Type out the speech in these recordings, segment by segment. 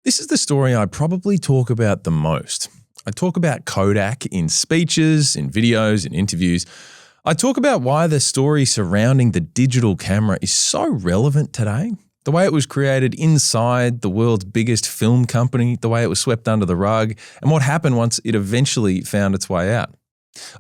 This is the story I probably talk about the most. I talk about Kodak in speeches, in videos, in interviews. I talk about why the story surrounding the digital camera is so relevant today. The way it was created inside the world's biggest film company, the way it was swept under the rug, and what happened once it eventually found its way out.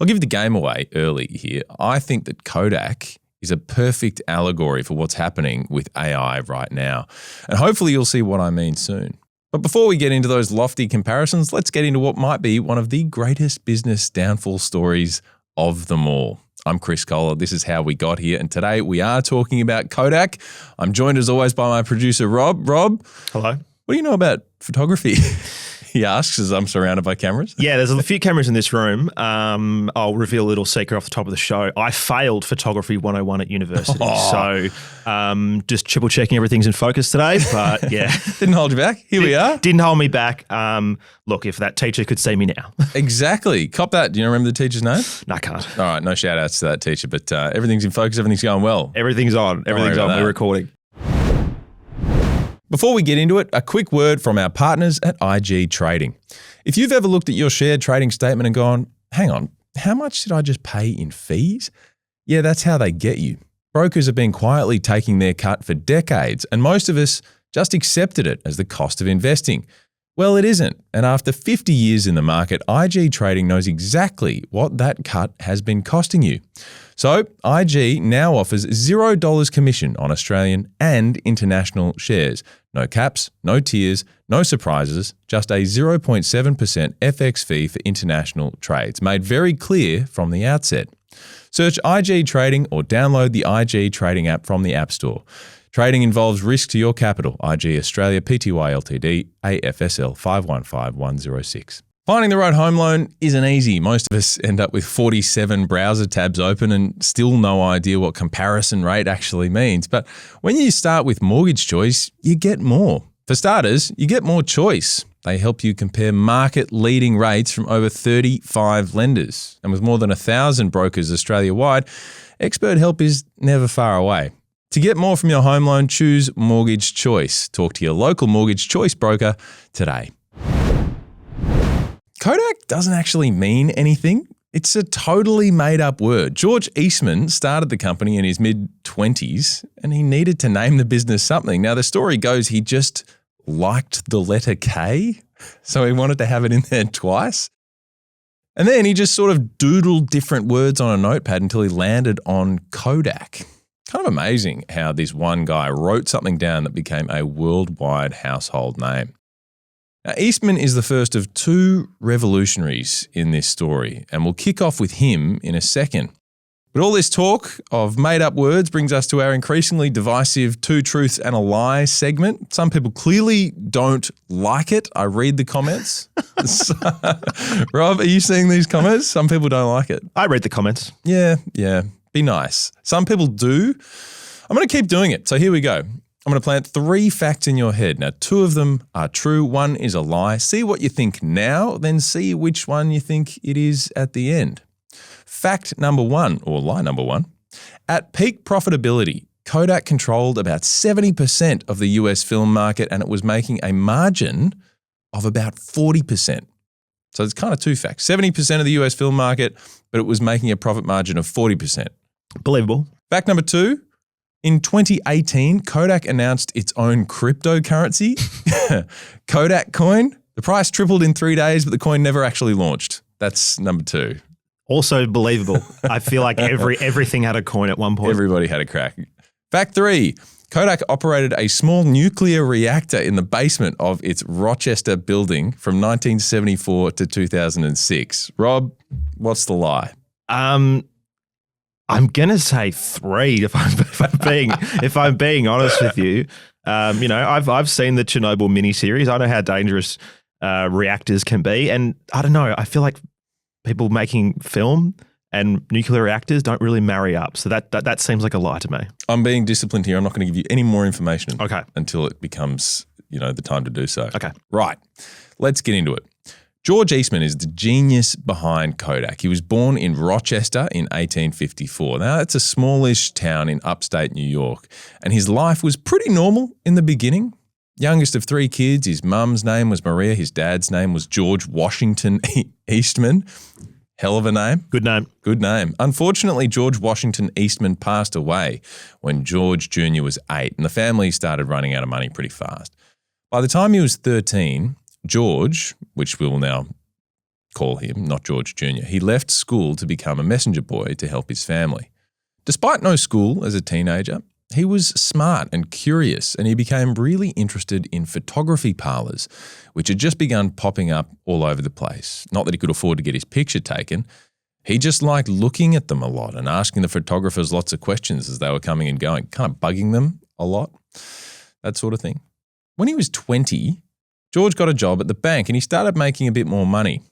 I'll give the game away early here. I think that Kodak is a perfect allegory for what's happening with AI right now. And hopefully you'll see what I mean soon. But before we get into those lofty comparisons, let's get into what might be one of the greatest business downfall stories of them all. I'm Chris Kohler. This is how we got here. And today we are talking about Kodak. I'm joined as always by my producer, Rob. Rob. Hello. What do you know about photography? He asks as I'm surrounded by cameras. Yeah, there's a few cameras in this room. I'll reveal a little secret off the top of the show. I failed Photography 101 at university. So just triple checking everything's in focus today. But yeah. Didn't hold you back. Here we are. Didn't hold me back. Look, if that teacher could see me now. Exactly. Cop that. Do you remember the teacher's name? No, I can't. All right. No shout outs to that teacher, but everything's in focus. Everything's going well. Everything's on. Everything's on. We're recording. Before we get into it, a quick word from our partners at IG Trading. If you've ever looked at your shared trading statement and gone, hang on, how much did I just pay in fees? Yeah, that's how they get you. Brokers have been quietly taking their cut for decades, and most of us just accepted it as the cost of investing. Well, it isn't. And after 50 years in the market, IG Trading knows exactly what that cut has been costing you. So IG now offers $0 commission on Australian and international shares. No caps, no tiers, no surprises, just a 0.7% FX fee for international trades, made very clear from the outset. Search IG Trading or download the IG Trading app from the App Store. Trading involves risk to your capital. IG Australia Pty Ltd AFSL 515106. Finding the right home loan isn't easy. Most of us end up with 47 browser tabs open and still no idea what comparison rate actually means. But when you start with Mortgage Choice, you get more. For starters, you get more choice. They help you compare market-leading rates from over 35 lenders. And with more than 1,000 brokers Australia-wide, expert help is never far away. To get more from your home loan, choose Mortgage Choice. Talk to your local Mortgage Choice broker today. Kodak doesn't actually mean anything. It's a totally made-up word. George Eastman started the company in his mid-20s and he needed to name the business something. Now, the story goes he just liked the letter K, so he wanted to have it in there twice. And then he just sort of doodled different words on a notepad until he landed on Kodak. Kind of amazing how this one guy wrote something down that became a worldwide household name. Now, Eastman is the first of two revolutionaries in this story, and we'll kick off with him in a second. But all this talk of made-up words brings us to our increasingly divisive two truths and a lie segment. Some people clearly don't like it. I read the comments. Rob, are you seeing these comments? Some people don't like it. I read the comments. Yeah. Be nice. Some people do. I'm going to keep doing it. So here we go. I'm going to plant 3 facts in your head. Now, 2 of them are true. 1 is a lie. See what you think now, then see which one you think it is at the end. Fact number 1, or lie number 1. At peak profitability, Kodak controlled about 70% of the US film market and it was making a margin of about 40%. So it's kind of 2 facts. 70% of the US film market, but it was making a profit margin of 40%. Believable. Fact number 2. In 2018, Kodak announced its own cryptocurrency, Kodak coin. The price tripled in 3 days, but the coin never actually launched. That's number 2. Also believable. I feel like everything had a coin at one point. Everybody had a crack. Fact 3. Kodak operated a small nuclear reactor in the basement of its Rochester building from 1974 to 2006. Rob, what's the lie? I'm gonna say 3 if I'm being honest with you. I've seen the Chernobyl miniseries. I know how dangerous reactors can be, and I don't know. I feel like people making film and nuclear reactors don't really marry up. So that seems like a lie to me. I'm being disciplined here. I'm not going to give you any more information. Okay. Until it becomes, the time to do so. Okay. Right. Let's get into it. George Eastman is the genius behind Kodak. He was born in Rochester in 1854. Now, it's a smallish town in upstate New York, and his life was pretty normal in the beginning. Youngest of 3 kids, his mum's name was Maria, his dad's name was George Washington Eastman. Hell of a name. Good name. Good name. Unfortunately, George Washington Eastman passed away when George Jr. was 8, and the family started running out of money pretty fast. By the time he was 13, George, which we will now call him, not George Jr., he left school to become a messenger boy to help his family. Despite no school as a teenager, he was smart and curious, and he became really interested in photography parlours, which had just begun popping up all over the place. Not that he could afford to get his picture taken. He just liked looking at them a lot and asking the photographers lots of questions as they were coming and going, kind of bugging them a lot, that sort of thing. When he was 20, George got a job at the bank and he started making a bit more money.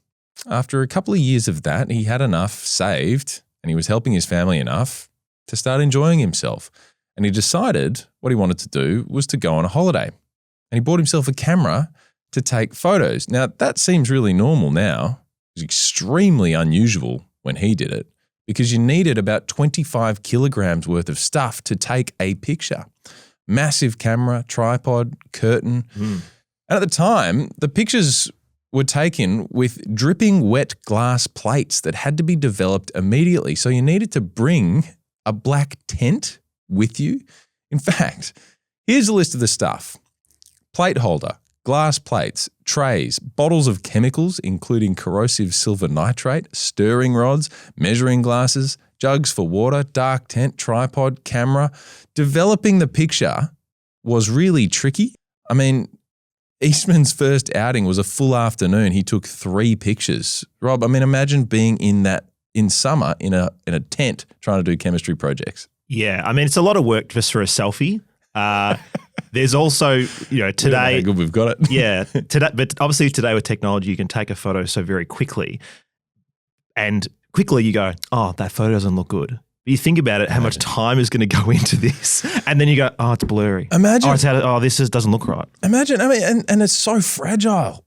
After a couple of years of that, he had enough saved and he was helping his family enough to start enjoying himself. And he decided what he wanted to do was to go on a holiday. And he bought himself a camera to take photos. Now, that seems really normal now. It was extremely unusual when he did it because you needed about 25 kilograms worth of stuff to take a picture. Massive camera, tripod, curtain. And at the time, the pictures were taken with dripping wet glass plates that had to be developed immediately. So you needed to bring a black tent with you. In fact, here's a list of the stuff. Plate holder, glass plates, trays, bottles of chemicals, including corrosive silver nitrate, stirring rods, measuring glasses, jugs for water, dark tent, tripod, camera. Developing the picture was really tricky. I mean, Eastman's first outing was a full afternoon. He took 3 pictures. Rob, I mean, imagine being in summer in a tent trying to do chemistry projects. Yeah, I mean, it's a lot of work just for a selfie. There's also, today. How good we've got it. Yeah, today, but obviously today with technology, you can take a photo so very quickly. And quickly you go, oh, that photo doesn't look good. But you think about it, how much time is going to go into this. And then you go, oh, it's blurry. Imagine. This doesn't look right. Imagine, I mean, and it's so fragile.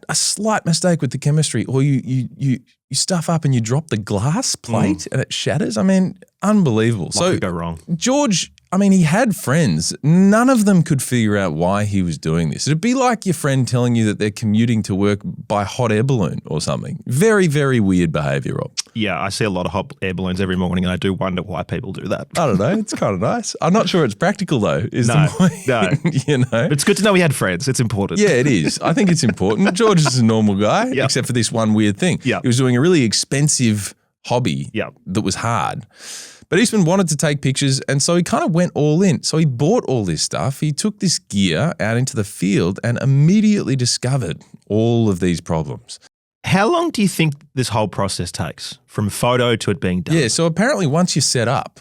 A slight mistake with the chemistry, or you stuff up and you drop the glass plate and it shatters. I mean, unbelievable. What could go wrong? George, I mean, he had friends. None of them could figure out why he was doing this. It'd be like your friend telling you that they're commuting to work by hot air balloon or something. Very, very weird behaviour, Rob. Yeah, I see a lot of hot air balloons every morning and I do wonder why people do that. I don't know. It's kind of nice. I'm not sure it's practical though. No. But it's good to know we had friends. It's important. Yeah, it is. I think it's important. George is a normal guy, except for this one weird thing. Yep. He was doing a really expensive hobby that was hard. But Eastman wanted to take pictures, and so he kind of went all in. So he bought all this stuff. He took this gear out into the field and immediately discovered all of these problems. How long do you think this whole process takes from photo to it being done? Yeah, so apparently once you're set up,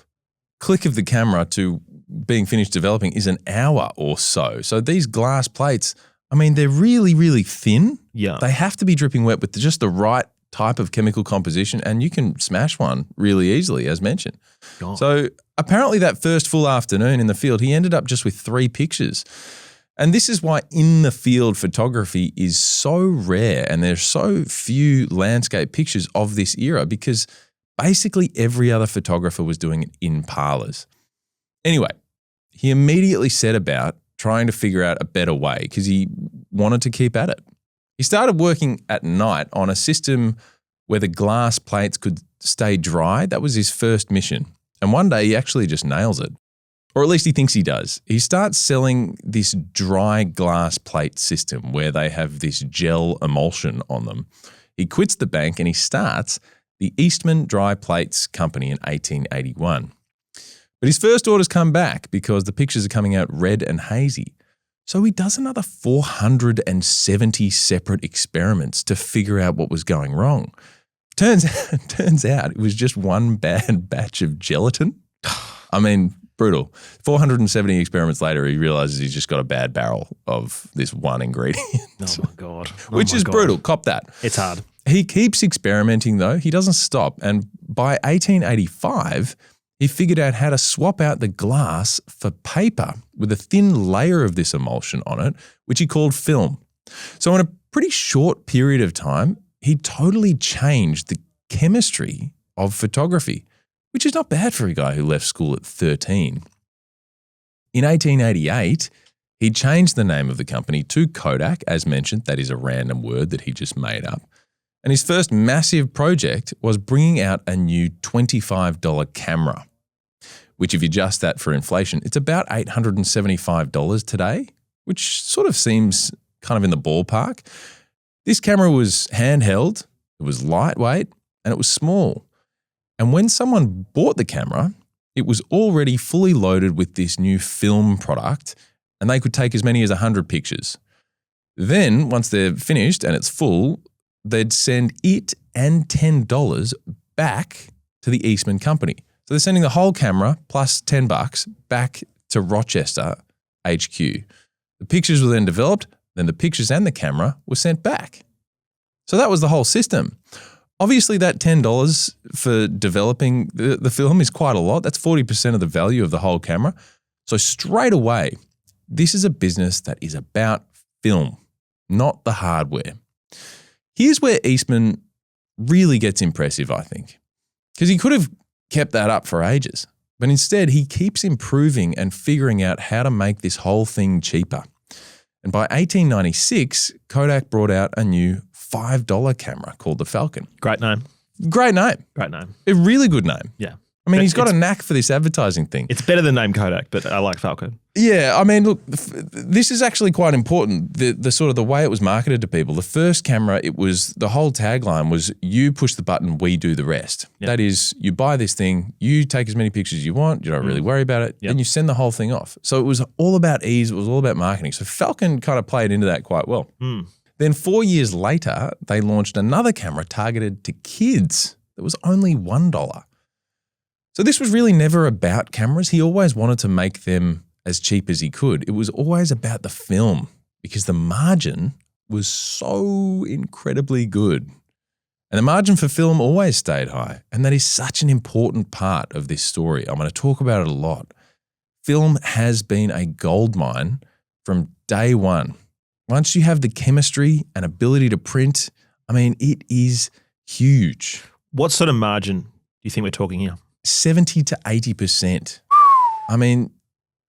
click of the camera to being finished developing is an hour or so. So these glass plates, I mean, they're really, really thin. Yeah. They have to be dripping wet with just the right type of chemical composition, and you can smash one really easily, as mentioned. God. So apparently that first full afternoon in the field, he ended up just with 3 pictures. And this is why in the field photography is so rare and there's so few landscape pictures of this era because basically every other photographer was doing it in parlors. Anyway, he immediately set about trying to figure out a better way because he wanted to keep at it. He started working at night on a system where the glass plates could stay dry. That was his first mission. And one day he actually just nails it. Or at least he thinks he does. He starts selling this dry glass plate system where they have this gel emulsion on them. He quits the bank and he starts the Eastman Dry Plates Company in 1881. But his first orders come back because the pictures are coming out red and hazy. So he does another 470 separate experiments to figure out what was going wrong. Turns out it was just one bad batch of gelatin. I mean, brutal. 470 experiments later, he realizes he's just got a bad barrel of this one ingredient. Oh my God. Which is brutal. Cop that. It's hard. He keeps experimenting though. He doesn't stop. And by 1885, he figured out how to swap out the glass for paper with a thin layer of this emulsion on it, which he called film. So in a pretty short period of time, he totally changed the chemistry of photography, which is not bad for a guy who left school at 13. In 1888, He changed the name of the company to Kodak, as mentioned. That is a random word that he just made up. And his first massive project was bringing out a new $25 camera, which if you adjust that for inflation, it's about $875 today, which sort of seems kind of in the ballpark. This camera was handheld, it was lightweight, and it was small. And when someone bought the camera, it was already fully loaded with this new film product, and they could take as many as 100 pictures. Then, once they're finished and it's full, they'd send it and $10 back to the Eastman company. So they're sending the whole camera plus $10 back to Rochester HQ. The pictures were then developed, then the pictures and the camera were sent back. So that was the whole system. Obviously, that $10 for developing the film is quite a lot. That's 40% of the value of the whole camera. So straight away, this is a business that is about film, not the hardware. Here's where Eastman really gets impressive, I think, because he could have kept that up for ages, but instead he keeps improving and figuring out how to make this whole thing cheaper. And by 1896, Kodak brought out a new $5 camera called the Falcon. Great name. Great name. Great name. A really good name. Yeah. I mean, But he's got a knack for this advertising thing. It's better than name Kodak, but I like Falcon. Yeah, I mean, look, this is actually quite important. The sort of the way it was marketed to people. The first camera, the whole tagline was, you push the button, we do the rest. Yep. That is, you buy this thing, you take as many pictures as you want, you don't really worry about it, and you send the whole thing off. So it was all about ease, it was all about marketing. So Falcon kind of played into that quite well. Then 4 years later, they launched another camera targeted to kids that was only $1. So this was really never about cameras. He always wanted to make them as cheap as he could. It was always about the film because the margin was so incredibly good. And the margin for film always stayed high. And that is such an important part of this story. I'm going to talk about it a lot. Film has been a goldmine from day one. Once you have the chemistry and ability to print, I mean, it is huge. What sort of margin do you think we're talking here? 70 to 80%. I mean,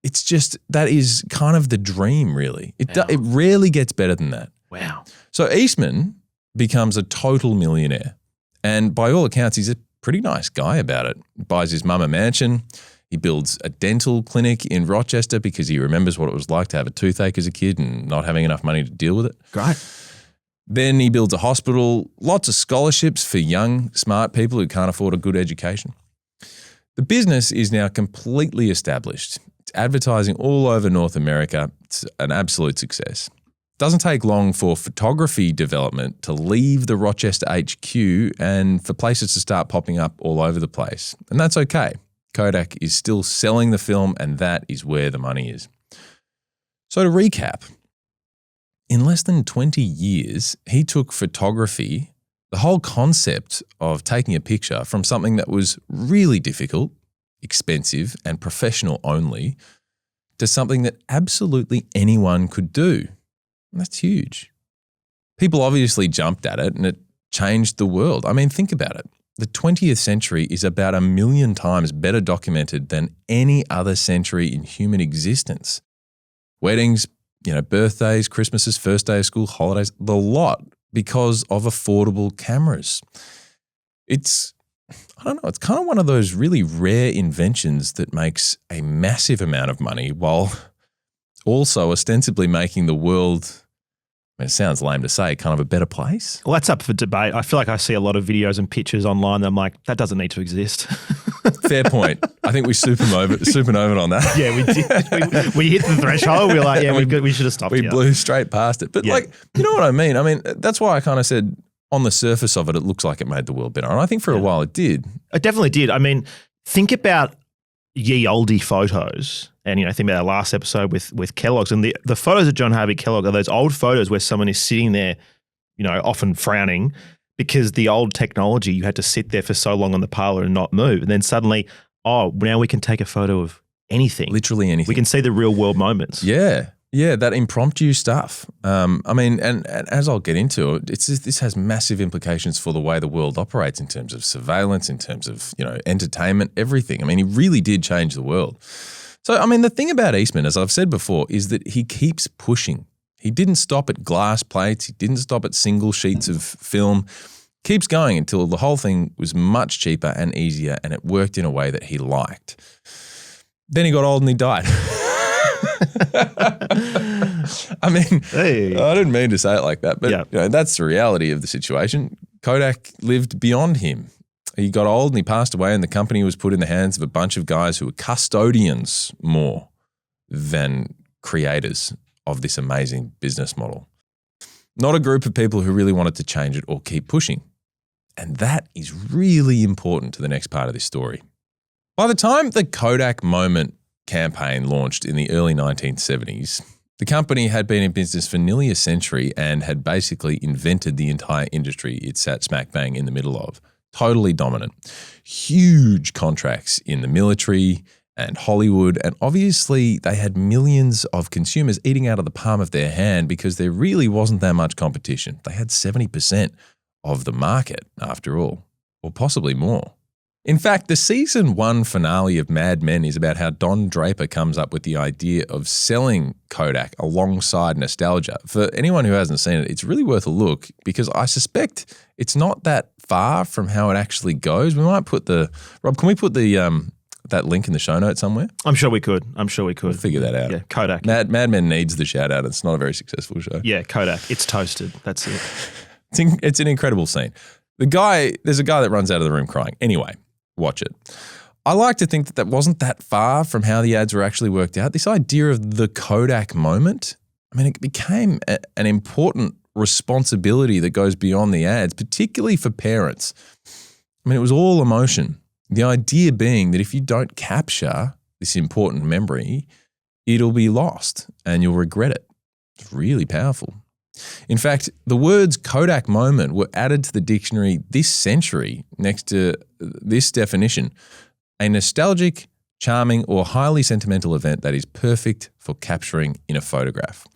it's just, that is kind of the dream, really. It rarely gets better than that. Wow. So Eastman becomes a total millionaire. And by all accounts, he's a pretty nice guy about it. He buys his mum a mansion. He builds a dental clinic in Rochester because he remembers what it was like to have a toothache as a kid and not having enough money to deal with it. Great. Then he builds a hospital, lots of scholarships for young, smart people who can't afford a good education. The business is now completely established. It's advertising all over North America. It's an absolute success. It doesn't take long for photography development to leave the Rochester HQ and for places to start popping up all over the place. And that's okay. Kodak is still selling the film, and that is where the money is. So to recap, in less than 20 years, he took photography, the whole concept of taking a picture, from something that was really difficult, expensive, and professional only, to something that absolutely anyone could do. And that's huge. People obviously jumped at it, and it changed the world. I mean, think about it. The 20th century is about 1 million times better documented than any other century in human existence. Weddings, birthdays, Christmases, first day of school, holidays, the lot, because of affordable cameras. It's kind of one of those really rare inventions that makes a massive amount of money while also ostensibly making the world, it sounds lame to say, kind of a better place. Well, that's up for debate. I feel like I see a lot of videos and pictures online that I'm like, that doesn't need to exist. Fair point. I think we supernova on that. Yeah, we did. We hit the threshold. We were like, yeah, we should have stopped. We blew straight past it. But you know what I mean? I mean, that's why I kind of said on the surface of it, it looks like it made the world better. And I think for a while it did. It definitely did. I mean, think about ye olde photos. And, think about our last episode with Kellogg's. And the photos of John Harvey Kellogg are those old photos where someone is sitting there, often frowning, because the old technology, you had to sit there for so long on the parlor and not move. And then suddenly, now we can take a photo of anything. Literally anything. We can see the real world moments. Yeah. Yeah, that impromptu stuff. I mean, and as I'll get into it, this has massive implications for the way the world operates in terms of surveillance, in terms of, entertainment, everything. I mean, he really did change the world. So, I mean, the thing about Eastman, as I've said before, is that he keeps pushing. He didn't stop at glass plates. He didn't stop at single sheets of film. Keeps going until the whole thing was much cheaper and easier, and it worked in a way that he liked. Then he got old and he died. I mean, Hey. I didn't mean to say it like that, but Yeah. you know, that's the reality of the situation. Kodak lived beyond him. He got old and he passed away, and the company was put in the hands of a bunch of guys who were custodians more than creators of this amazing business model. Not a group of people who really wanted to change it or keep pushing. And that is really important to the next part of this story. By the time the Kodak Moment campaign launched in the early 1970s, the company had been in business for nearly a century and had basically invented the entire industry it sat smack bang in the middle of. Totally dominant. Huge contracts in the military and Hollywood, and obviously they had millions of consumers eating out of the palm of their hand because there really wasn't that much competition. They had 70% of the market after all, or possibly more. In fact, the season 1 finale of Mad Men is about how Don Draper comes up with the idea of selling Kodak alongside nostalgia. For anyone who hasn't seen it, it's really worth a look because I suspect it's not that far from how it actually goes. We might put Rob, can we put that link in the show notes somewhere? I'm sure we could. We'll figure that out. Yeah, Kodak. Mad Men needs the shout out. It's not a very successful show. Yeah, Kodak. It's toasted. That's it. It's an incredible scene. There's a guy that runs out of the room crying. Anyway, watch it. I like to think that wasn't that far from how the ads were actually worked out. This idea of the Kodak moment, I mean, it became an important responsibility that goes beyond the ads, particularly for parents. I mean, it was all emotion. The idea being that if you don't capture this important memory, it'll be lost and you'll regret it. It's really powerful. In fact, the words Kodak moment were added to the dictionary this century next to this definition: a nostalgic, charming, or highly sentimental event that is perfect for capturing in a photograph.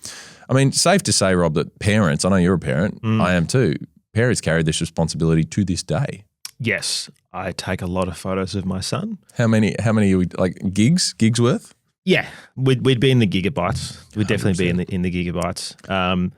I mean, safe to say, Rob, that parents, I know you're a parent, I am too, parents carry this responsibility to this day. Yes, I take a lot of photos of my son. How many are we, like gigs worth? Yeah, we'd be in the gigabytes. We'd definitely be in the gigabytes.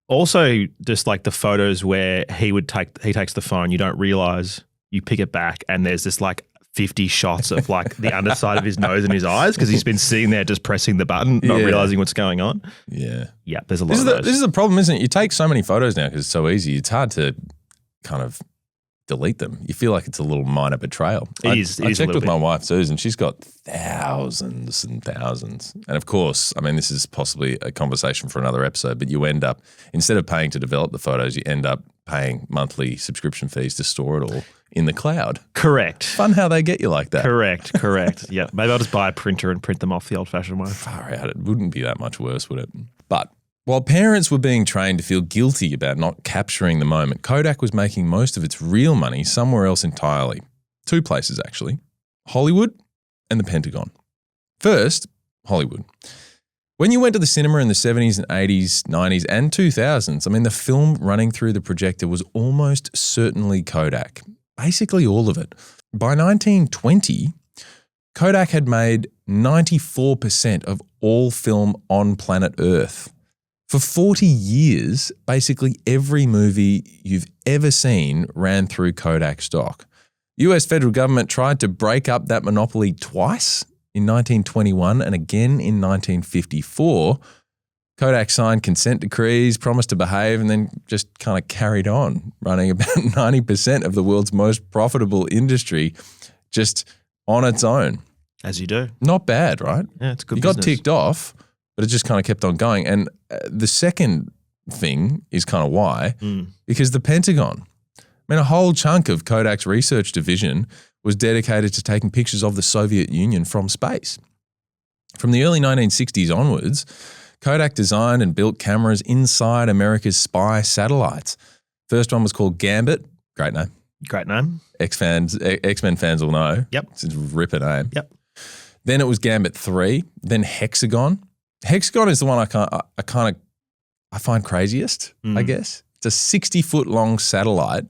Also, just like the photos where he takes the phone, you don't realize, you pick it back, and there's this like 50 shots of like the underside of his nose and his eyes because he's been sitting there just pressing the button, not realizing what's going on. Yeah. Yeah, there's a lot of those. This is the problem, isn't it? You take so many photos now because it's so easy. It's hard to kind of delete them. You feel like it's a little minor betrayal. I checked with my wife, Susan. She's got thousands and thousands. And of course, I mean, this is possibly a conversation for another episode, but you end up, instead of paying to develop the photos, you end up paying monthly subscription fees to store it all in the cloud. Correct. Fun how they get you like that. Correct. Yeah, maybe I'll just buy a printer and print them off the old-fashioned way. Far out. It wouldn't be that much worse, would it? But while parents were being trained to feel guilty about not capturing the moment, Kodak was making most of its real money somewhere else entirely. 2 places, actually: Hollywood and the Pentagon. First, Hollywood. When you went to the cinema in the 70s and 80s, 90s and 2000s, I mean, the film running through the projector was almost certainly Kodak. Basically all of it. By 1920, Kodak had made 94% of all film on planet Earth. For 40 years, basically every movie you've ever seen ran through Kodak stock. The US federal government tried to break up that monopoly twice, in 1921 and again in 1954. Kodak signed consent decrees, promised to behave, and then just kind of carried on, running about 90% of the world's most profitable industry just on its own. As you do. Not bad, right? Yeah, it's good You business. got ticked off, but it just kind of kept on going. And the second thing is kind of why, because the Pentagon, I mean, a whole chunk of Kodak's research division was dedicated to taking pictures of the Soviet Union from space. From the early 1960s onwards, Kodak designed and built cameras inside America's spy satellites. First one was called Gambit. Great name. Great name. X-Men fans will know. Yep. It's a ripper name. Yep. Then it was Gambit 3, then Hexagon. Hexagon is the one I find craziest, I guess. It's a 60-foot long satellite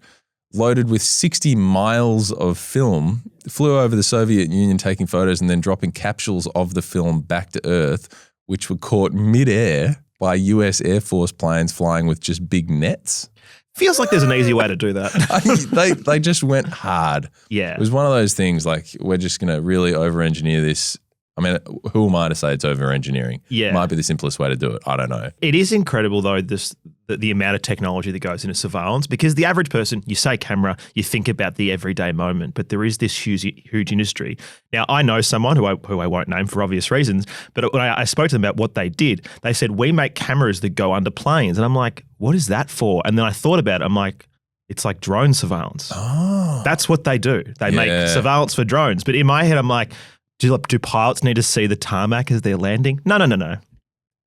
loaded with 60 miles of film, flew over the Soviet Union taking photos and then dropping capsules of the film back to Earth, which were caught midair by US Air Force planes flying with just big nets. Feels like there's an easy way to do that. They just went hard. Yeah. It was one of those things like, we're just going to really over-engineer this. I mean, who am I to say it's over-engineering? Yeah. It might be the simplest way to do it. I don't know. It is incredible, though, the amount of technology that goes into surveillance, because the average person, you say camera, you think about the everyday moment, but there is this huge industry. Now, I know someone who I won't name for obvious reasons, but when I spoke to them about what they did, they said, we make cameras that go under planes. And I'm like, what is that for? And then I thought about it. I'm like, it's like drone surveillance. Oh. That's what they do. They make surveillance for drones. But in my head, I'm like, do pilots need to see the tarmac as they're landing? No.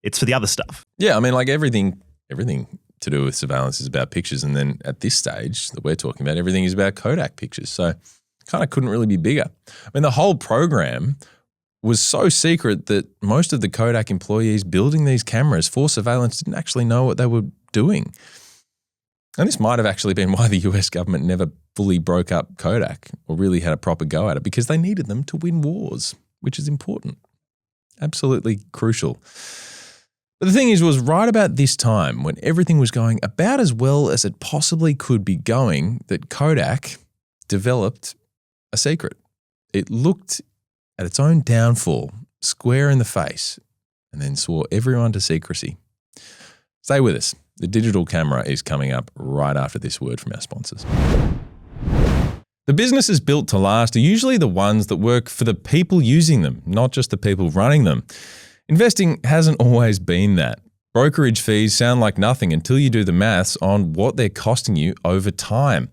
It's for the other stuff. Yeah, I mean, like everything to do with surveillance is about pictures. And then at this stage that we're talking about, everything is about Kodak pictures. So kind of couldn't really be bigger. I mean, the whole program was so secret that most of the Kodak employees building these cameras for surveillance didn't actually know what they were doing. And this might have actually been why the US government never fully broke up Kodak or really had a proper go at it, because they needed them to win wars, which is important. Absolutely crucial. But the thing is, was right about this time when everything was going about as well as it possibly could be going, that Kodak developed a secret. It looked at its own downfall square in the face and then swore everyone to secrecy. Stay with us. The digital camera is coming up right after this word from our sponsors. The businesses built to last are usually the ones that work for the people using them, not just the people running them. Investing hasn't always been that. Brokerage fees sound like nothing until you do the maths on what they're costing you over time.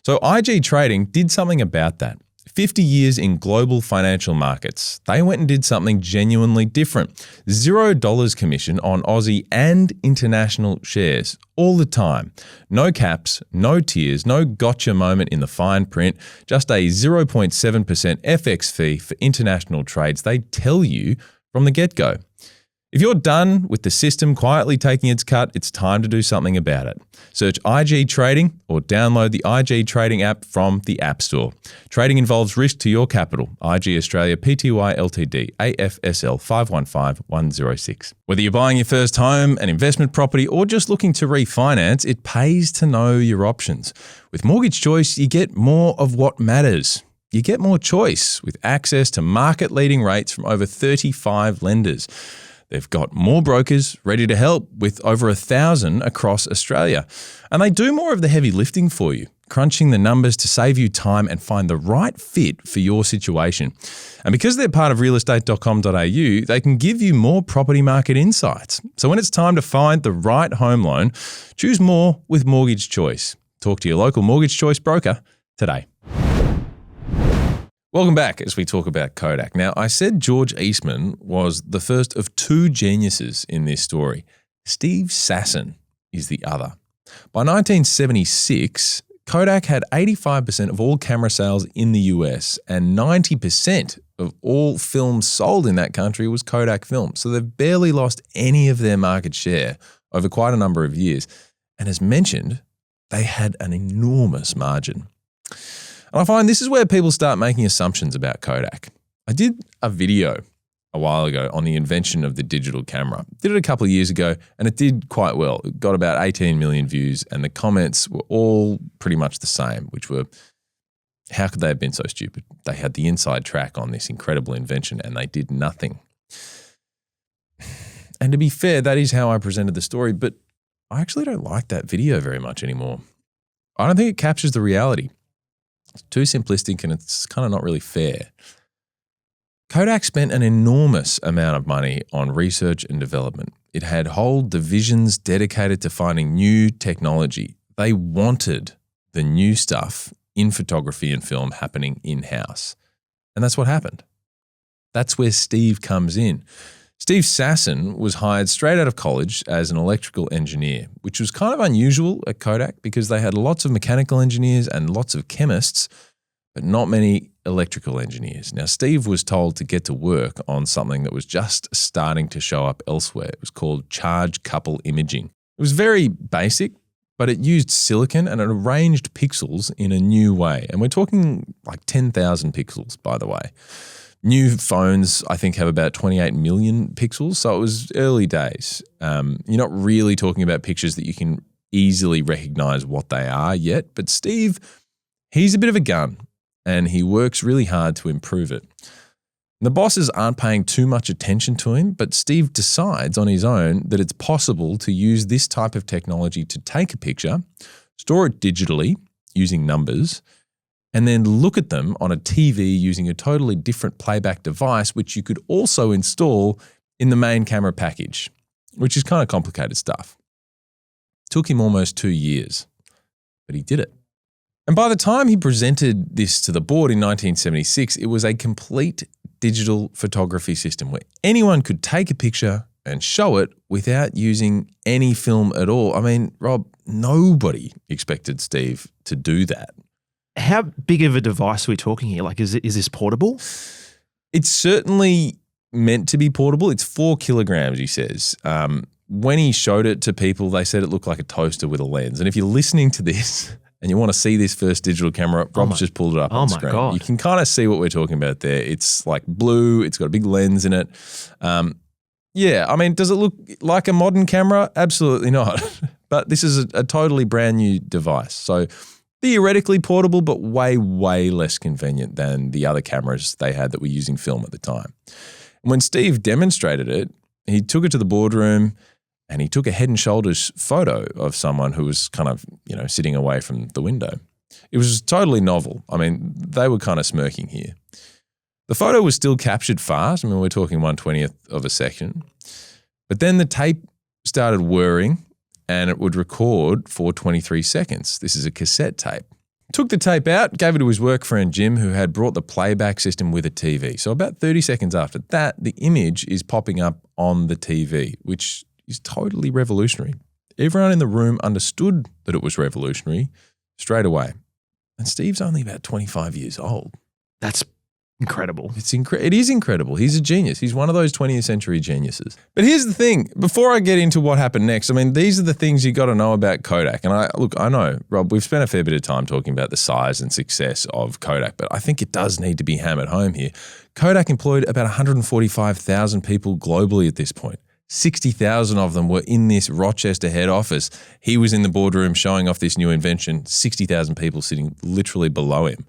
So IG Trading did something about that. 50 years in global financial markets, they went and did something genuinely different. $0 commission on Aussie and international shares all the time. No caps, no tiers, no gotcha moment in the fine print, just a 0.7% FX fee for international trades. They tell you from the get-go. If you're done with the system quietly taking its cut, it's time to do something about it. Search IG Trading or download the IG Trading app from the App Store. Trading involves risk to your capital. IG Australia Pty Ltd AFSL 515106. Whether you're buying your first home, an investment property, or just looking to refinance, it pays to know your options. With Mortgage Choice, you get more of what matters. You get more choice with access to market-leading rates from over 35 lenders. They've got more brokers ready to help with over 1,000 across Australia. And they do more of the heavy lifting for you, crunching the numbers to save you time and find the right fit for your situation. And because they're part of realestate.com.au, they can give you more property market insights. So when it's time to find the right home loan, choose more with Mortgage Choice. Talk to your local Mortgage Choice broker today. Welcome back as we talk about Kodak. Now, I said George Eastman was the first of two geniuses in this story. Steve Sasson is the other. By 1976, Kodak had 85% of all camera sales in the US, and 90% of all film sold in that country was Kodak film. So they've barely lost any of their market share over quite a number of years. And as mentioned, they had an enormous margin. And I find this is where people start making assumptions about Kodak. I did a video a while ago on the invention of the digital camera. Did it a couple of years ago, and it did quite well. It got about 18 million views, and the comments were all pretty much the same, which were, how could they have been so stupid? They had the inside track on this incredible invention, and they did nothing. And to be fair, that is how I presented the story, but I actually don't like that video very much anymore. I don't think it captures the reality. It's too simplistic and it's kind of not really fair. Kodak spent an enormous amount of money on research and development. It had whole divisions dedicated to finding new technology. They wanted the new stuff in photography and film happening in-house. And that's what happened. That's where Steve comes in. Steve Sasson was hired straight out of college as an electrical engineer, which was kind of unusual at Kodak because they had lots of mechanical engineers and lots of chemists, but not many electrical engineers. Now, Steve was told to get to work on something that was just starting to show up elsewhere. It was called charge couple imaging. It was very basic, but it used silicon and it arranged pixels in a new way. And we're talking like 10,000 pixels, by the way. New phones, I think, have about 28 million pixels, so it was early days. You're not really talking about pictures that you can easily recognize what they are yet, but Steve, he's a bit of a gun, and he works really hard to improve it. The bosses aren't paying too much attention to him, but Steve decides on his own that it's possible to use this type of technology to take a picture, store it digitally using numbers, and then look at them on a TV using a totally different playback device, which you could also install in the main camera package, which is kind of complicated stuff. It took him almost 2 years, but he did it. And by the time he presented this to the board in 1976, it was a complete digital photography system where anyone could take a picture and show it without using any film at all. I mean, Rob, nobody expected Steve to do that. How big of a device are we talking here? Like, is this portable? It's certainly meant to be portable. It's 4 kilograms, he says. When he showed it to people, they said it looked like a toaster with a lens. And if you're listening to this and you want to see this first digital camera, Rob's just pulled it up on the screen. God. You can kind of see what we're talking about there. It's like blue. It's got a big lens in it. Yeah, I mean, does it look like a modern camera? Absolutely not. But this is a totally brand new device. So theoretically portable, but way, way less convenient than the other cameras they had that were using film at the time. And when Steve demonstrated it, he took it to the boardroom and he took a head and shoulders photo of someone who was kind of, sitting away from the window. It was totally novel. I mean, they were kind of smirking here. The photo was still captured fast. I mean, we're talking 1/20th of a second. But then the tape started whirring and it would record for 23 seconds. This is a cassette tape. Took the tape out, gave it to his work friend Jim, who had brought the playback system with a TV. So about 30 seconds after that, the image is popping up on the TV, which is totally revolutionary. Everyone in the room understood that it was revolutionary straight away. And Steve's only about 25 years old. That's incredible. It is incredible. He's a genius. He's one of those 20th century geniuses. But here's the thing. Before I get into what happened next, I mean, these are the things you got to know about Kodak. And I know, Rob, we've spent a fair bit of time talking about the size and success of Kodak, but I think it does need to be hammered home here. Kodak employed about 145,000 people globally at this point. 60,000 of them were in this Rochester head office. He was in the boardroom showing off this new invention, 60,000 people sitting literally below him.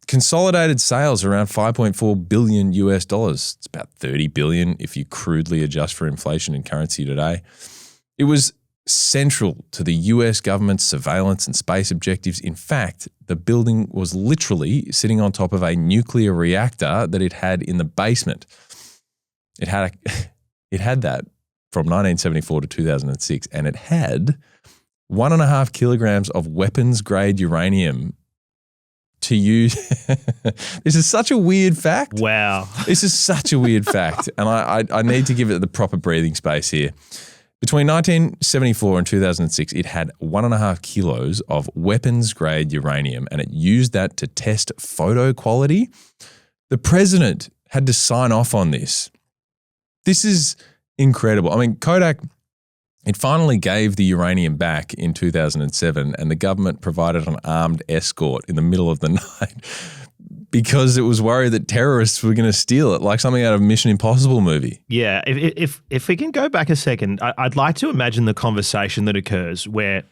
Consolidated sales around $5.4 billion US. It's about 30 billion if you crudely adjust for inflation and currency today. It was central to the US government's surveillance and space objectives. In fact, the building was literally sitting on top of a nuclear reactor that it had in the basement. It had that from 1974 to 2006, and it had 1.5 kilograms of weapons-grade uranium to use. This is such a weird fact. Wow. This is such a weird fact, and I need to give it the proper breathing space here. Between 1974 and 2006, it had 1.5 kilos of weapons-grade uranium, and it used that to test photo quality. The president had to sign off on this. This is incredible. I mean, Kodak, it finally gave the uranium back in 2007, and the government provided an armed escort in the middle of the night because it was worried that terrorists were going to steal it, like something out of a Mission Impossible movie. Yeah, if we can go back a second, I'd like to imagine the conversation that occurs where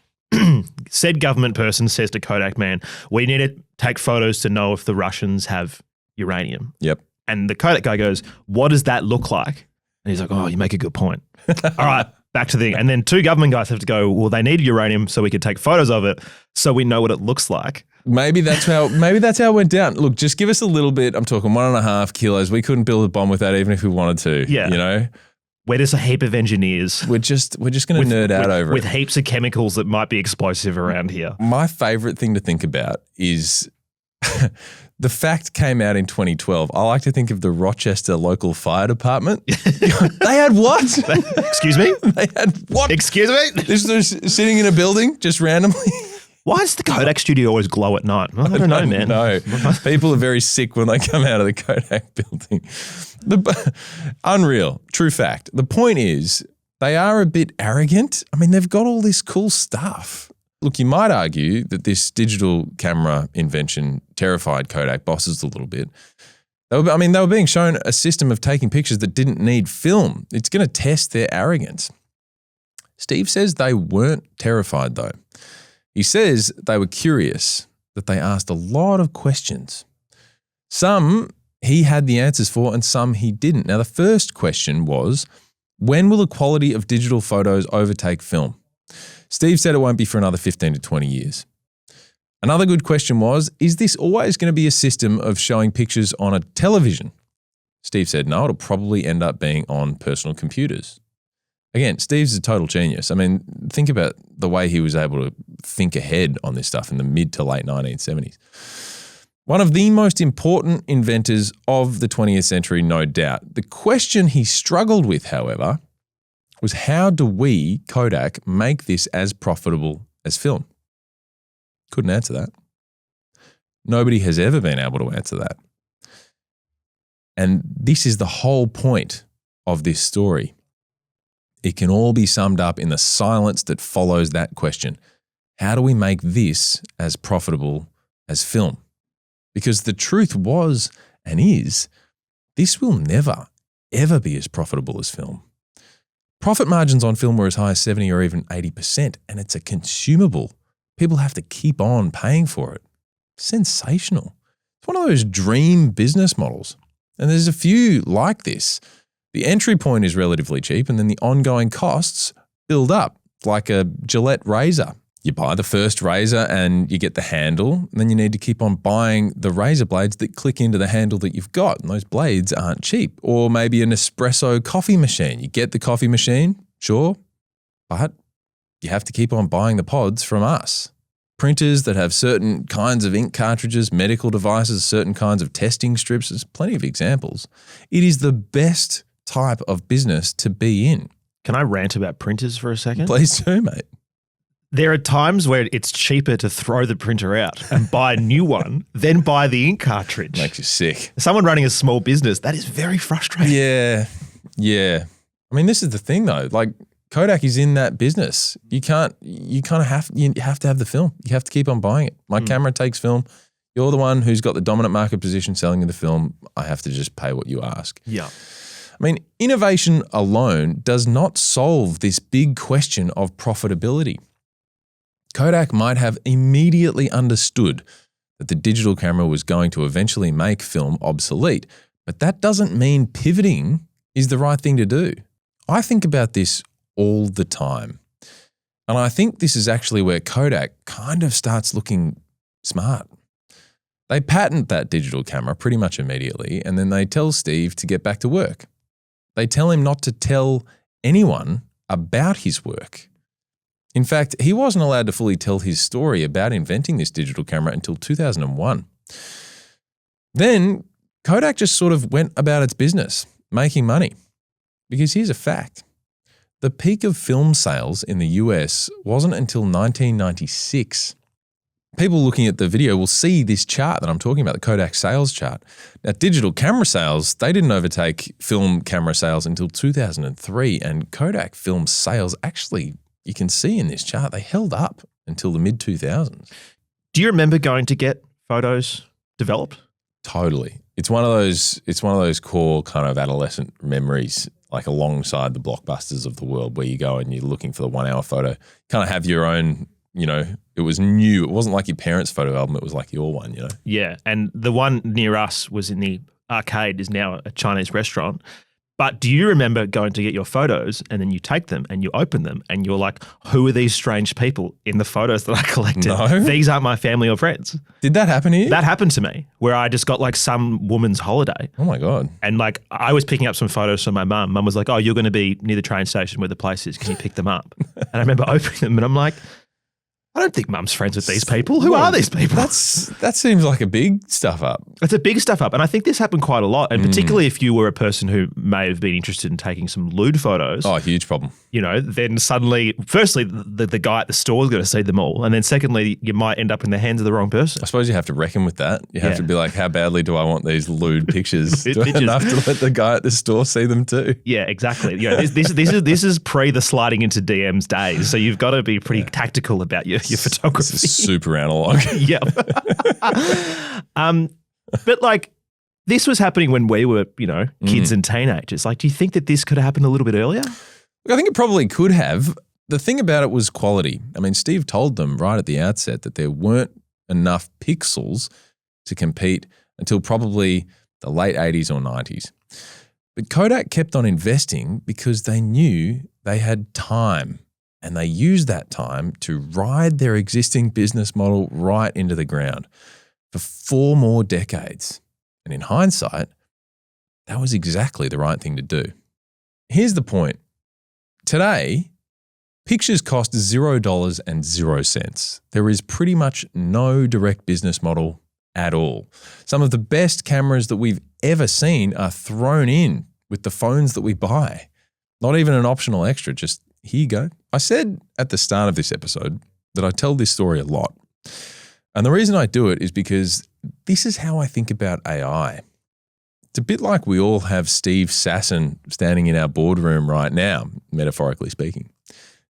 said government person says to Kodak man, we need to take photos to know if the Russians have uranium. Yep. And the Kodak guy goes, what does that look like? And he's like, oh, you make a good point. All right, back to the thing. And then 2 government guys have to go, well, they need uranium so we could take photos of it so we know what it looks like. Maybe that's how it went down. Look, just give us a little bit. I'm talking 1.5 kilos. We couldn't build a bomb with that even if we wanted to. Yeah. We're just a heap of engineers. We're just going to nerd out over it. With heaps of chemicals that might be explosive around here. My favorite thing to think about is the fact came out in 2012. I like to think of the Rochester local fire department. They had what? Excuse me? They had what? Excuse me? This was sitting in a building just randomly. Why does the Kodak studio always glow at night? I don't know, man. No, people are very sick when they come out of the Kodak building. Unreal. True fact. The point is, they are a bit arrogant. I mean, they've got all this cool stuff. Look, you might argue that this digital camera invention terrified Kodak bosses a little bit. They were being shown a system of taking pictures that didn't need film. It's going to test their arrogance. Steve says they weren't terrified, though. He says they were curious, that they asked a lot of questions. Some he had the answers for and some he didn't. Now, the first question was, when will the quality of digital photos overtake film? Steve said it won't be for another 15 to 20 years. Another good question was, is this always going to be a system of showing pictures on a television? Steve said, no, it'll probably end up being on personal computers. Again, Steve's a total genius. I mean, think about the way he was able to think ahead on this stuff in the mid to late 1970s. One of the most important inventors of the 20th century, no doubt. The question he struggled with, however, was how do we, Kodak, make this as profitable as film? Couldn't answer that. Nobody has ever been able to answer that. And this is the whole point of this story. It can all be summed up in the silence that follows that question. How do we make this as profitable as film? Because the truth was and is, this will never, ever be as profitable as film. Profit margins on film were as high as 70 or even 80%, and it's a consumable. People have to keep on paying for it. Sensational. It's one of those dream business models. And there's a few like this. The entry point is relatively cheap, and then the ongoing costs build up, like a Gillette razor. You buy the first razor and you get the handle, and then you need to keep on buying the razor blades that click into the handle that you've got, and those blades aren't cheap. Or maybe an espresso coffee machine. You get the coffee machine, sure, but you have to keep on buying the pods from us. Printers that have certain kinds of ink cartridges, medical devices, certain kinds of testing strips, there's plenty of examples. It is the best type of business to be in. Can I rant about printers for a second? Please do, mate. There are times where it's cheaper to throw the printer out and buy a new one than buy the ink cartridge. Makes you sick. Someone running a small business, that is very frustrating. Yeah. I mean, this is the thing though. Like Kodak is in that business. You have to have the film. You have to keep on buying it. My camera takes film. You're the one who's got the dominant market position selling the film. I have to just pay what you ask. Yeah. I mean, innovation alone does not solve this big question of profitability. Kodak might have immediately understood that the digital camera was going to eventually make film obsolete, but that doesn't mean pivoting is the right thing to do. I think about this all the time, and I think this is actually where Kodak kind of starts looking smart. They patent that digital camera pretty much immediately, and then they tell Steve to get back to work. They tell him not to tell anyone about his work. In fact, he wasn't allowed to fully tell his story about inventing this digital camera until 2001. Then Kodak just sort of went about its business, making money. Because here's a fact. The peak of film sales in the US wasn't until 1996. People looking at the video will see this chart that I'm talking about, the Kodak sales chart. Now, digital camera sales, they didn't overtake film camera sales until 2003, and Kodak film sales actually, you can see in this chart, they held up until the mid-2000s. Do you remember going to get photos developed? Totally. It's one of those core kind of adolescent memories, like alongside the blockbusters of the world, where you go and you're looking for the 1 hour photo, kind of have your own, it was new. It wasn't like your parents' photo album. It was like your one, Yeah. And the one near us was in the arcade, is now a Chinese restaurant. But do you remember going to get your photos and then you take them and you open them and you're like, who are these strange people in the photos that I collected? No. These aren't my family or friends. Did that happen here? That happened to me, where I just got like some woman's holiday. Oh my God. And like I was picking up some photos from my mum. Mum was like, oh, you're going to be near the train station where the place is. Can you pick them up? And I remember opening them and I'm like, I don't think Mum's friends with these people. Who are these people? That seems like a big stuff up. It's a big stuff up. And I think this happened quite a lot. And particularly if you were a person who may have been interested in taking some lewd photos. Oh, huge problem. Then suddenly, firstly, the guy at the store is going to see them all. And then secondly, you might end up in the hands of the wrong person. I suppose you have to reckon with that. You have to be like, how badly do I want these lewd pictures? Do I have enough to let the guy at the store see them too? Yeah, exactly. This is pre the sliding into DMs days. So you've got to be pretty tactical about your your photography. This is super analog. Yep. But like, this was happening when we were, kids and teenagers. Like, do you think that this could have happened a little bit earlier? I think it probably could have. The thing about it was quality. I mean, Steve told them right at the outset that there weren't enough pixels to compete until probably the late 80s or 90s. But Kodak kept on investing because they knew they had time, and they used that time to ride their existing business model right into the ground for 4 more decades. And in hindsight, that was exactly the right thing to do. Here's the point. Today, pictures cost $0.00. There is pretty much no direct business model at all. Some of the best cameras that we've ever seen are thrown in with the phones that we buy. Not even an optional extra, just here you go. I said at the start of this episode that I tell this story a lot. And the reason I do it is because this is how I think about AI. It's a bit like we all have Steve Sasson standing in our boardroom right now, metaphorically speaking.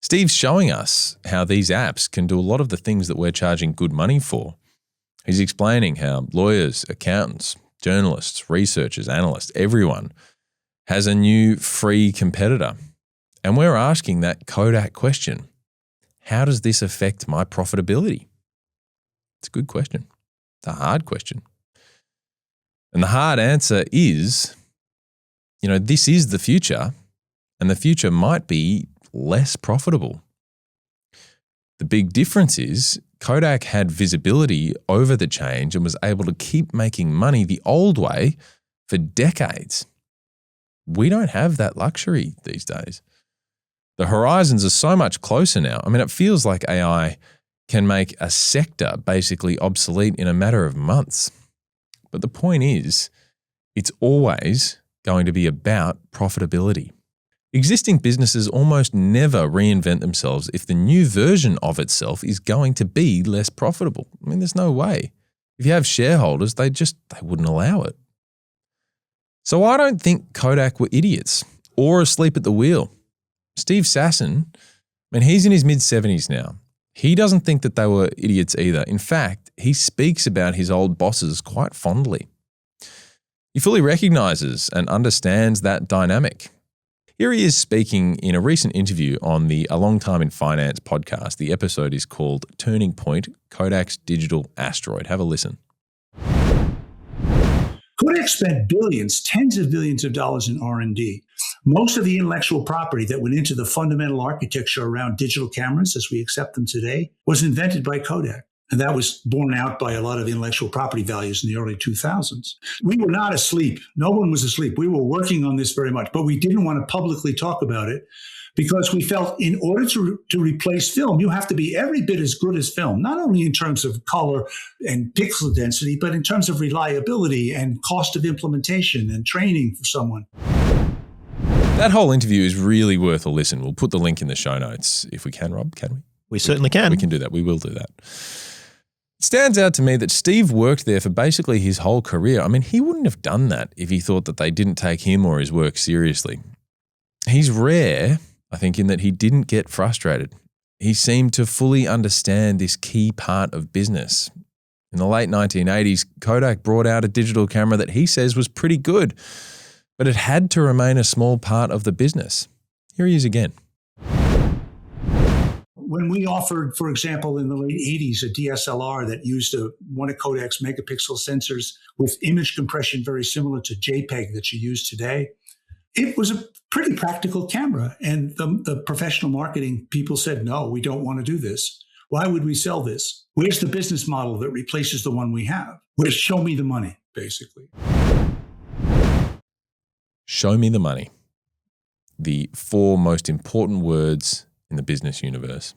Steve's showing us how these apps can do a lot of the things that we're charging good money for. He's explaining how lawyers, accountants, journalists, researchers, analysts, everyone has a new free competitor. And we're asking that Kodak question. How does this affect my profitability? It's a good question. It's a hard question. And the hard answer is, this is the future, and the future might be less profitable. The big difference is Kodak had visibility over the change and was able to keep making money the old way for decades. We don't have that luxury these days. The horizons are so much closer now. I mean, it feels like AI can make a sector basically obsolete in a matter of months. But the point is, it's always going to be about profitability. Existing businesses almost never reinvent themselves if the new version of itself is going to be less profitable. I mean, there's no way. If you have shareholders, they wouldn't allow it. So I don't think Kodak were idiots or asleep at the wheel. Steve Sasson, he's in his mid-70s now. He doesn't think that they were idiots either. In fact, he speaks about his old bosses quite fondly. He fully recognizes and understands that dynamic. Here he is speaking in a recent interview on the A Long Time in Finance podcast. The episode is called Turning Point, Kodak's Digital Asteroid. Have a listen. Kodak spent billions, tens of billions of dollars in R&D. Most of the intellectual property that went into the fundamental architecture around digital cameras as we accept them today was invented by Kodak. And that was borne out by a lot of intellectual property values in the early 2000s. We were not asleep. No one was asleep. We were working on this very much, but we didn't want to publicly talk about it because we felt in order to replace film, you have to be every bit as good as film, not only in terms of color and pixel density, but in terms of reliability and cost of implementation and training for someone. That whole interview is really worth a listen. We'll put the link in the show notes if we can, Rob, can we? We certainly can. We can do that. We will do that. It stands out to me that Steve worked there for basically his whole career. I mean, he wouldn't have done that if he thought that they didn't take him or his work seriously. He's rare, I think, in that he didn't get frustrated. He seemed to fully understand this key part of business. In the late 1980s, Kodak brought out a digital camera that he says was pretty good, but it had to remain a small part of the business. Here he is again. When we offered, for example, in the late 80s, a DSLR that used one of Kodak's megapixel sensors with image compression very similar to JPEG that you use today, it was a pretty practical camera. And the professional marketing people said, no, we don't want to do this. Why would we sell this? Where's the business model that replaces the one we have? Show me the money, basically. Show me the money. The 4 most important words in the business universe.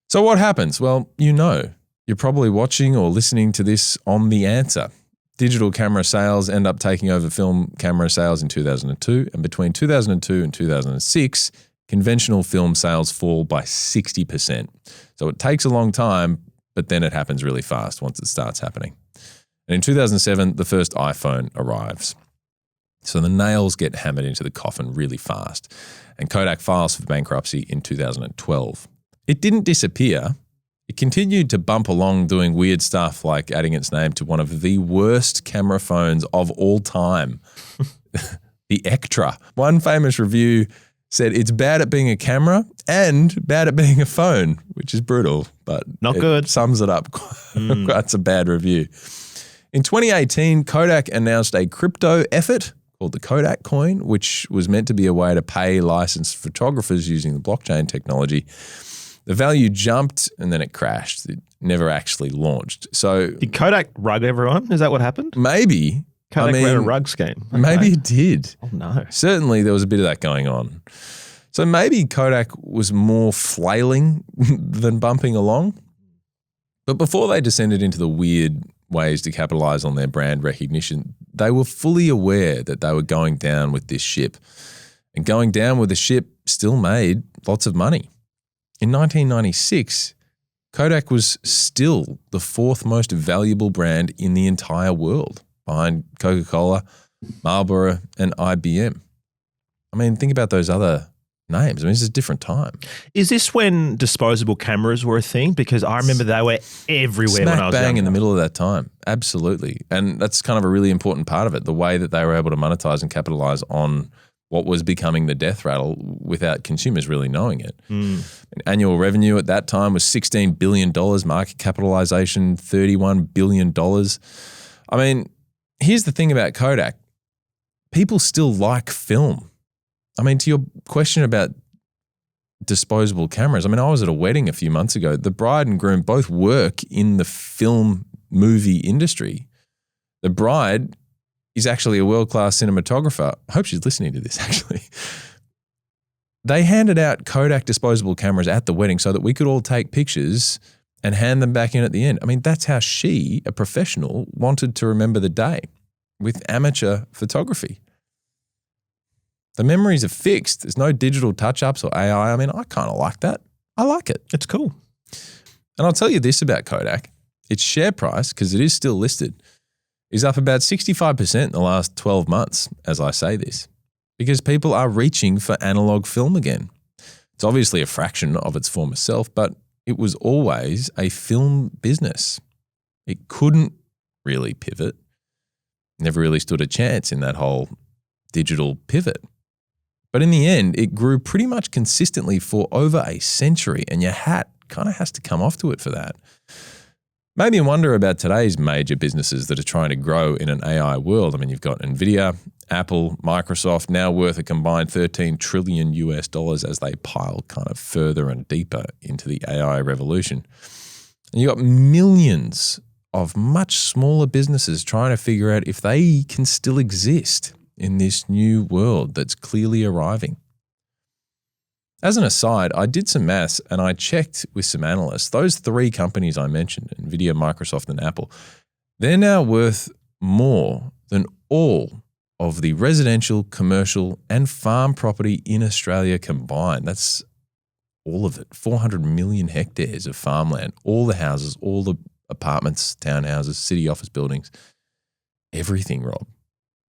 So what happens? Well, you're probably watching or listening to this on The Answer. Digital camera sales end up taking over film camera sales in 2002, and between 2002 and 2006, conventional film sales fall by 60%. So it takes a long time, but then it happens really fast once it starts happening. And in 2007, the first iPhone arrives. So the nails get hammered into the coffin really fast, and Kodak files for bankruptcy in 2012. It didn't disappear. It continued to bump along doing weird stuff like adding its name to one of the worst camera phones of all time, the Ectra. One famous review said it's bad at being a camera and bad at being a phone, which is brutal, but Not it good. sums it up. That's a bad review. In 2018, Kodak announced a crypto effort called the Kodak coin, which was meant to be a way to pay licensed photographers using the blockchain technology. The value jumped and then it crashed. It never actually launched. So Did Kodak rug everyone? Is that what happened? maybe, Kodak ran a rug scheme. Okay. maybe it did. Oh, no. Certainly there was a bit of that going on. So maybe Kodak was more flailing than bumping along. But before they descended into the weird ways to capitalize on their brand recognition, they were fully aware that they were going down with this ship. And going down with the ship still made lots of money. In 1996, Kodak was still the fourth most valuable brand in the entire world, behind Coca-Cola, Marlboro, and IBM. I mean, think about those other names. I mean, this is a different time. Is this when disposable cameras were a thing? Because I remember they were everywhere when I was Smack bang young. in the middle of that time. Absolutely. And that's kind of a really important part of it, the way that they were able to monetize and capitalize on what was becoming the death rattle without consumers really knowing it. Annual revenue at that time was $16 billion, market capitalization $31 billion. I mean, here's the thing about Kodak. People still like film. I mean, to your question about disposable cameras, I mean, I was at a wedding a few months ago. The bride and groom both work in the film movie industry. The bride is actually a world-class cinematographer. I hope she's listening to this, actually. They handed out Kodak disposable cameras at the wedding so that we could all take pictures and hand them back in at the end. I mean, that's how she, a professional, wanted to remember the day, with amateur photography. The memories are fixed. There's no digital touch-ups or AI. I mean, I kind of like that. I like it. It's cool. And I'll tell you this about Kodak. Its share price, because it is still listed, is up about 65% in the last 12 months as I say this, because people are reaching for analog film again. It's obviously a fraction of its former self, but it was always a film business. It couldn't really pivot, never really stood a chance in that whole digital pivot. But in the end, it grew pretty much consistently for over a century, and your hat kind of has to come off to it for that. Made me wonder about today's major businesses that are trying to grow in an AI world. I mean, you've got Nvidia, Apple, Microsoft, now worth a combined $13 trillion as they pile kind of further and deeper into the AI revolution. And you've got millions of much smaller businesses trying to figure out if they can still exist in this new world that's clearly arriving. As an aside, I did some maths and I checked with some analysts. Those three companies I mentioned, Nvidia, Microsoft, and Apple, they're now worth more than all of the residential, commercial, and farm property in Australia combined. That's all of it. 400 million hectares of farmland, all the houses, all the apartments, townhouses, city office buildings, everything, Rob.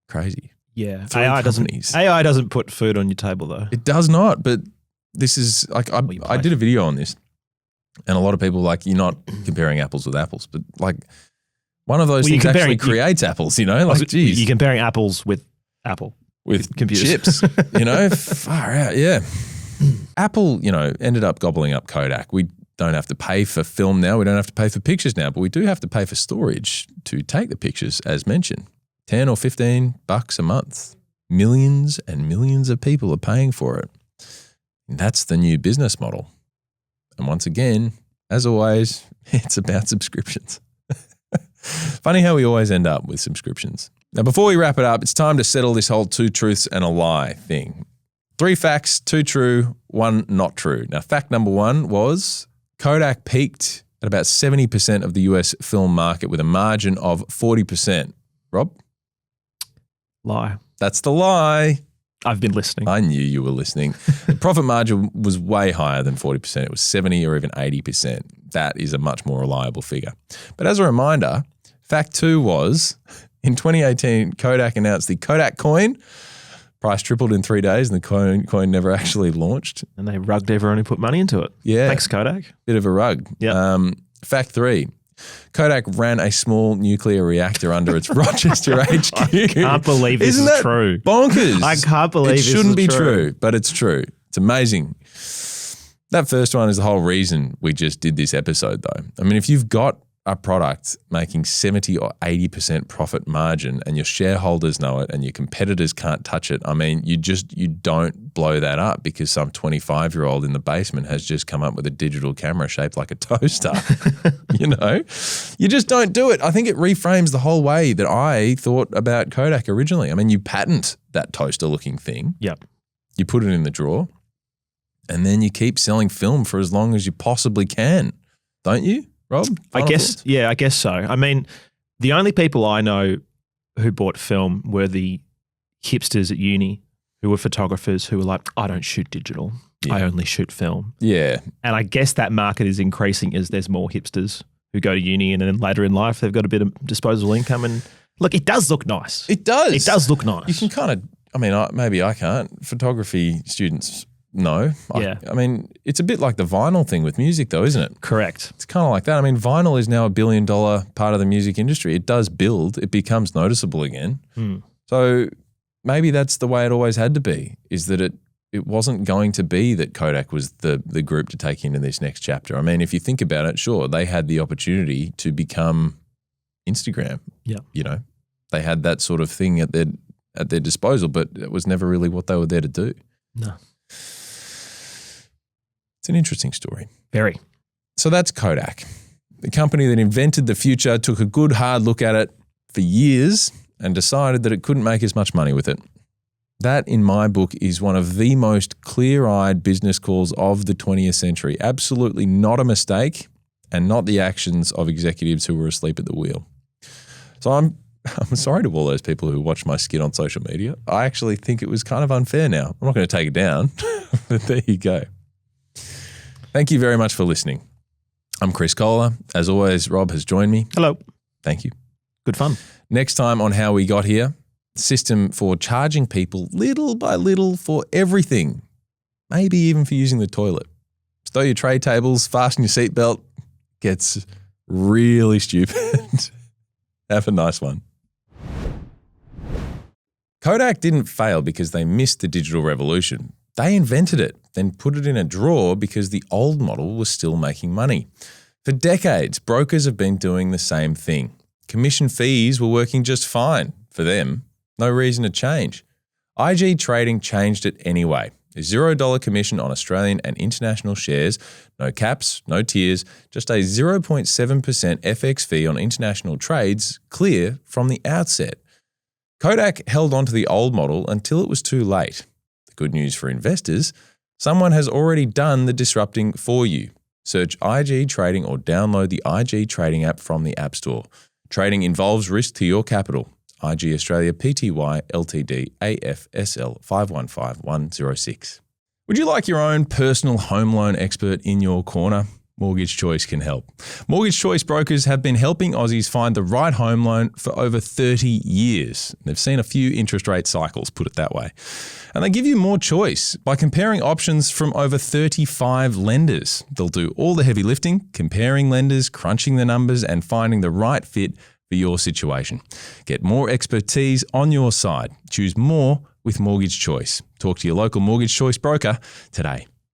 Crazy. Yeah. Three AI companies. doesn't put food on your table, though. It does not, but this is like, I did a video on this and a lot of people like, you're not comparing apples with apples, but like one of those things actually creates apples, you know, like, geez. You're comparing apples with Apple. With computers. chips, you know, far out, yeah. Apple, you know, ended up gobbling up Kodak. We don't have to pay for film now. We don't have to pay for pictures now, but we do have to pay for storage to take the pictures, as mentioned. $10 or $15 a month. Millions and millions of people are paying for it. That's the new business model. And once again, as always, it's about subscriptions. Funny how we always end up with subscriptions. Now, before we wrap it up, it's time to settle this whole 2 truths and a lie thing. 3 facts, 2 true, 1 not true. Now, fact number 1 was Kodak peaked at about 70% of the US film market with a margin of 40%. Rob? Lie. That's the lie. I've been listening. I knew you were listening. The profit margin was way higher than 40%. It was 70 or even 80%. That is a much more reliable figure. But as a reminder, fact 2 was in 2018, Kodak announced the Kodak coin, Price tripled in 3 days and the coin never actually launched. And they rugged everyone who put money into it. Yeah. Thanks, Kodak. Bit of a rug. Yeah. Fact 3. Kodak ran a small nuclear reactor under its Rochester HQ. I can't believe this is true. Bonkers. I can't believe it this shouldn't is be true. but it's true. It's amazing. That first one is the whole reason we just did this episode, though. I mean, if you've got a product making 70 or 80% profit margin and your shareholders know it and your competitors can't touch it, I mean, you don't blow that up because some 25-year-old in the basement has just come up with a digital camera shaped like a toaster. You just don't do it. I think it reframes the whole way that I thought about Kodak originally. I mean, you patent that toaster-looking thing. Yep. You put it in the drawer and then you keep selling film for as long as you possibly can, don't you? Rob? I guess so. I mean, the only people I know who bought film were the hipsters at uni who were photographers who were like, I don't shoot digital. Yeah. I only shoot film. Yeah. And I guess that market is increasing as there's more hipsters who go to uni and then later in life they've got a bit of disposable income. And look, it does look nice. It does. It does look nice. You can kind of, maybe I can't. Photography students, no. Yeah. I mean, it's a bit like the vinyl thing with music though, isn't it? Correct. It's kind of like that. I mean, vinyl is now $1 billion part of the music industry. It does build. It becomes noticeable again. So maybe that's the way it always had to be, is that it wasn't going to be that Kodak was the group to take into this next chapter. I mean, if you think about it, sure, they had the opportunity to become Instagram. Yeah. They had that sort of thing at their disposal, but it was never really what they were there to do. No. It's an interesting story. Very. So that's Kodak. The company that invented the future took a good hard look at it for years and decided that it couldn't make as much money with it. That, in my book, is one of the most clear-eyed business calls of the 20th century. Absolutely not a mistake and not the actions of executives who were asleep at the wheel. So I'm sorry to all those people who watch my skit on social media. I actually think it was kind of unfair now. I'm not going to take it down, but there you go. Thank you very much for listening. I'm Chris Kohler. As always, Rob has joined me. Hello. Thank you. Good fun. Next time on How We Got Here, system for charging people little by little for everything, maybe even for using the toilet. Stow your tray tables, fasten your seatbelt. Gets really stupid. Have a nice one. Kodak didn't fail because they missed the digital revolution. They invented it, then put it in a drawer because the old model was still making money. For decades, brokers have been doing the same thing. Commission fees were working just fine for them. No reason to change. IG Trading changed it anyway. A $0 commission on Australian and international shares, no caps, no tiers, just a 0.7% FX fee on international trades, clear from the outset. Kodak held on to the old model until it was too late. The good news for investors, someone has already done the disrupting for you. Search IG Trading or download the IG Trading app from the App Store. Trading involves risk to your capital. IG Australia Pty Ltd AFSL 515106. Would you like your own personal home loan expert in your corner? Mortgage Choice can help. Mortgage Choice brokers have been helping Aussies find the right home loan for over 30 years. They've seen a few interest rate cycles, put it that way. And they give you more choice by comparing options from over 35 lenders. They'll do all the heavy lifting, comparing lenders, crunching the numbers, and finding the right fit for your situation. Get more expertise on your side. Choose more with Mortgage Choice. Talk to your local Mortgage Choice broker today.